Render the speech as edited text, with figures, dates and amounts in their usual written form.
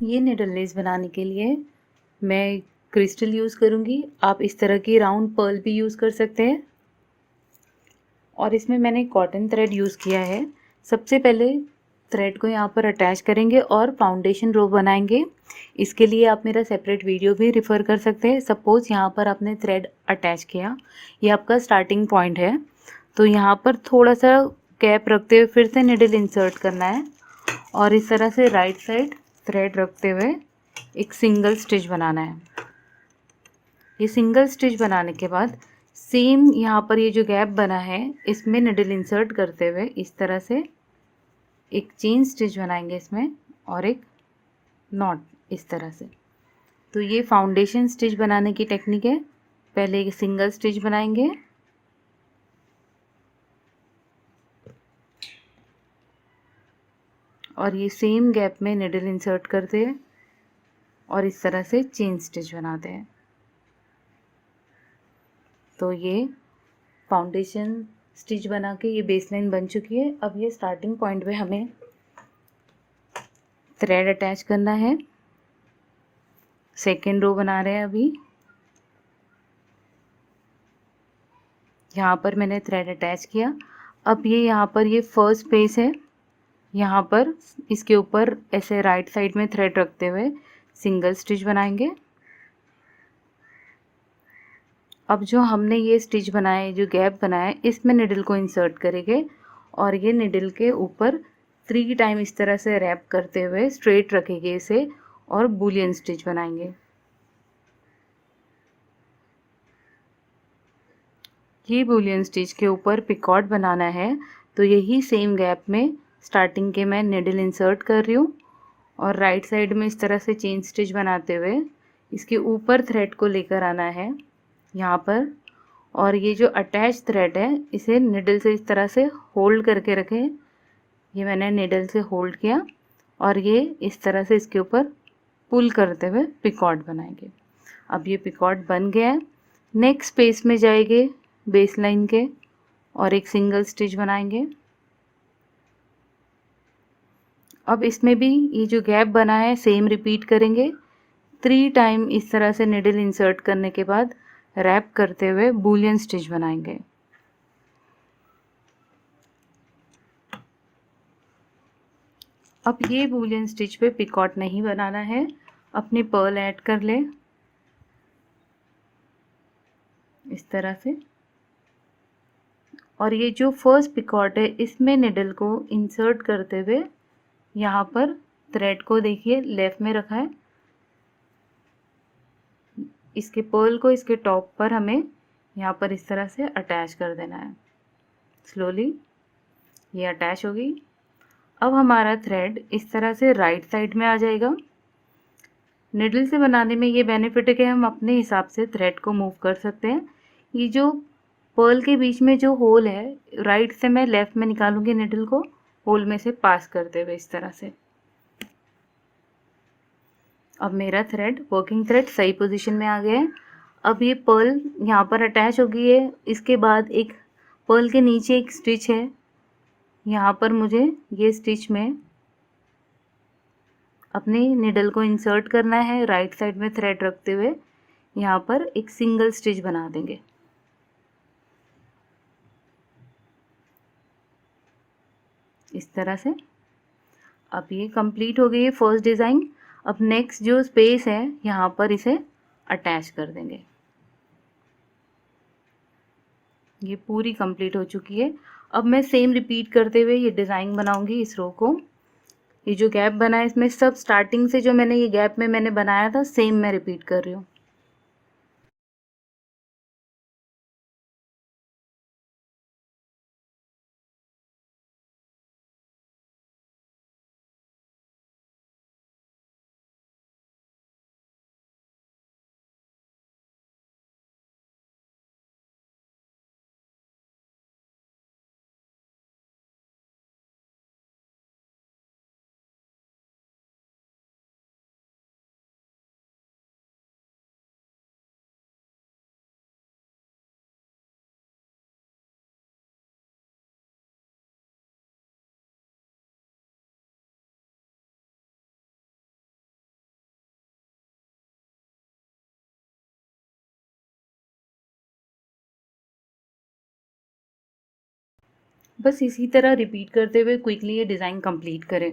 ये needle less बनाने के लिए मैं क्रिस्टल यूज़ करूँगी। आप इस तरह की राउंड पर्ल भी यूज़ कर सकते हैं। और इसमें मैंने कॉटन थ्रेड यूज़ किया है। सबसे पहले थ्रेड को यहाँ पर अटैच करेंगे और फाउंडेशन रो बनाएंगे। इसके लिए आप मेरा सेपरेट वीडियो भी रेफ़र कर सकते हैं। सपोज़ यहाँ पर आपने थ्रेड अटैच किया, ये आपका स्टार्टिंग पॉइंट है, तो यहाँ पर थोड़ा सा गैप रखते हुए फिर से निडल इंसर्ट करना है और इस तरह से राइट साइड थ्रेड रखते हुए एक सिंगल स्टिच बनाना है। ये सिंगल स्टिच बनाने के बाद सेम यहाँ पर ये जो गैप बना है इसमें निडल इंसर्ट करते हुए इस तरह से एक चेन स्टिच बनाएंगे इसमें और एक नॉट इस तरह से। तो ये फाउंडेशन स्टिच बनाने की टेक्निक है। पहले एक सिंगल स्टिच बनाएंगे और ये सेम गैप में निडल इंसर्ट करते हैं और इस तरह से चेन स्टिच बनाते हैं। तो ये फाउंडेशन स्टिच बना के ये बेसलाइन बन चुकी है। अब ये स्टार्टिंग पॉइंट पे हमें थ्रेड अटैच करना है। सेकेंड रो बना रहे हैं अभी। यहाँ पर मैंने थ्रेड अटैच किया। अब ये यहाँ पर ये फर्स्ट पेज है, यहाँ पर इसके ऊपर ऐसे राइट साइड में थ्रेड रखते हुए सिंगल स्टिच बनाएंगे। अब जो हमने ये स्टिच बनाया है, जो गैप बनाया है, इसमें निडल को इंसर्ट करेंगे और ये निडल के ऊपर 3 टाइम इस तरह से रैप करते हुए स्ट्रेट रखेंगे इसे और बूलियन स्टिच बनाएंगे। ये बूलियन स्टिच के ऊपर पिकॉट बनाना है, तो यही सेम गैप में स्टार्टिंग के मैं निडल इंसर्ट कर रही हूँ और राइट साइड में इस तरह से चेन स्टिच बनाते हुए इसके ऊपर थ्रेड को लेकर आना है यहाँ पर। और ये जो अटैच थ्रेड है इसे निडल से इस तरह से होल्ड करके रखें। ये मैंने निडल से होल्ड किया और ये इस तरह से इसके ऊपर पुल करते हुए पिकॉट बनाएंगे। अब ये पिकॉट बन गया है। नेक्स्ट स्पेस में जाएंगे बेस लाइन के और एक सिंगल स्टिच बनाएंगे। अब इसमें भी ये जो गैप बना है सेम रिपीट करेंगे। 3 टाइम इस तरह से निडल इंसर्ट करने के बाद रैप करते हुए बूलियन स्टिच बनाएंगे। अब ये बूलियन स्टिच पे पिकॉट नहीं बनाना है, अपनी पर्ल ऐड कर ले इस तरह से। और ये जो फर्स्ट पिकॉट है इसमें निडल को इंसर्ट करते हुए यहाँ पर थ्रेड को देखिए लेफ्ट में रखा है, इसके पर्ल को इसके टॉप पर हमें यहाँ पर इस तरह से अटैच कर देना है। स्लोली ये अटैच होगी। अब हमारा थ्रेड इस तरह से राइट साइड में आ जाएगा। निडल से बनाने में ये बेनिफिट है कि हम अपने हिसाब से थ्रेड को मूव कर सकते हैं। ये जो पर्ल के बीच में जो होल है, राइट से मैं लेफ्ट में निकालूंगी निडल को होल में से पास करते हुए इस तरह से। अब मेरा थ्रेड वर्किंग थ्रेड सही पोजीशन में आ गया है। अब ये पर्ल यहाँ पर अटैच हो गई है। इसके बाद एक पर्ल के नीचे एक स्टिच है, यहाँ पर मुझे ये स्टिच में अपने निडल को इंसर्ट करना है। राइट साइड में थ्रेड रखते हुए यहाँ पर एक सिंगल स्टिच बना देंगे इस तरह से। अब ये कंप्लीट हो गई है फर्स्ट डिज़ाइन। अब नेक्स्ट जो स्पेस है यहाँ पर इसे अटैच कर देंगे। ये पूरी कंप्लीट हो चुकी है। अब मैं सेम रिपीट करते हुए ये डिज़ाइन बनाऊंगी इस रो को। ये जो गैप बना है इसमें सब स्टार्टिंग से जो मैंने ये गैप में मैंने बनाया था सेम मैं रिपीट कर रही हूँ। बस इसी तरह रिपीट करते हुए क्विकली ये डिज़ाइन कंप्लीट करें।